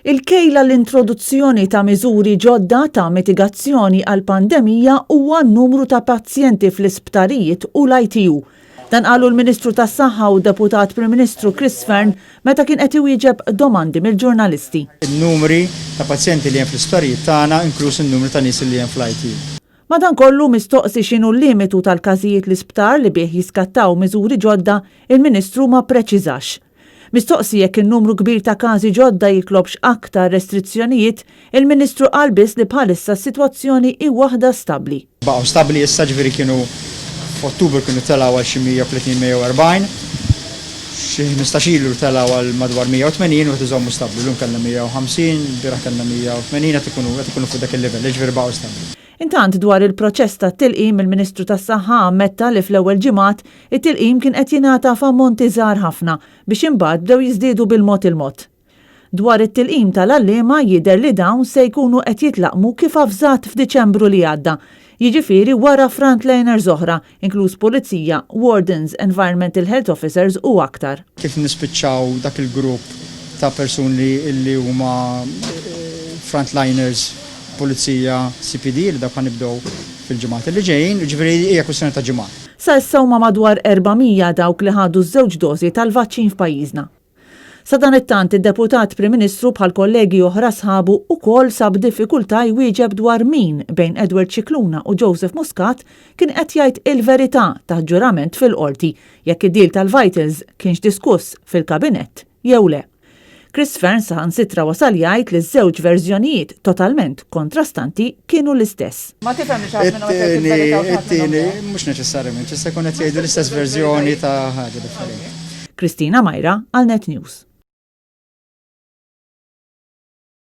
Il-kejl għall-introduzzjoni ta' miżuri ġodda ta' mitigazzjoni għall-pandemija huwa n-numru ta' pazjenti fl-isptarijiet u l-ITU. Dan qalu l-Ministru tas-Saħħa u Deputat Prim Fearne meta kien qed iwieġeb domandi mill-ġurnalisti. Il-numri ta' pazjenti li hemm fl-isptarijiet tagħna inkluż in-numru ta' nies li hemm fl-ITU. Madankollu mistoqsi x'inhu l-limitu tal-każijiet l-isptar li bih jiskattaw miżuri ġodda, il-Ministru ma preċiżax. Mistoqsi jekk in-numru kbir ta' każi ġodda jitlobx aktar restrizzjonijiet, il-Ministru qal biss li bħalissa s-sitwazzjoni hi waħda stabbli. Baqgħu stabbli issa ġifieri kienu f'Ottubru kienu telgħu għal xi 130-140, xi 15 ilu telgħu għal madwar 180 u qed iżommu stabbli. Llum kellna 150, bieraħ kellna 180 qed ikunu fuq dak il-livell, ġifieri baqgħu stabbli. Intant dwar il-proċess ta' tilqim il-Ministru tas-Saħħa ammetta li fl-ewwel ġimgħat it-tilqim kien qed jingħata f'ammonti żgħar ħafna biex imbagħad bdew jiżdiedu bil-mod il-mod. Dwar it-tilqim tal-għalliema jidher li dawn se jkunu qed jitlaqmu kif avżat f'Diċembru li għadda. Jiġifieri wara frontliners oħra, inkluż pulizija, wardens, environmental health officers u aktar. Kif nispiċċaw dak il-grupp ta' persuni li huma frontliners, pulizija, CPD li dak ħanibdew fil-ġimgħat li ġejjin, ġifieri hija kwestjoni ta' ġimgħat. Sa issa huma madwar 400 dawk li ħadu ż-żewġ dożi tal-vaċċin f'pajjiżna. Sa dan it-tant id-Deputat Prim Ministru bħal kollegi oħra sħabu wkoll sab diffikultà jwieġeb dwar min bejn Edward Cicluna u Joseph Muscat kien qed jgħid il-verità ta' ġurament fil-qorti jekk id-deal tal-Vitals kienx diskuss fil-kabinett jew le. Fearne saħansitra wasal jgħid li ż-żewġ verżjonijiet totalment kontrastanti kienu l-istess. Ma tifhem li x'għad minnhom it-tieni mhux neċessarjament, issa jkun qed jgħidu l-istess verżjoni ta' ħaġa differenti. Kristina Majra għal Net News.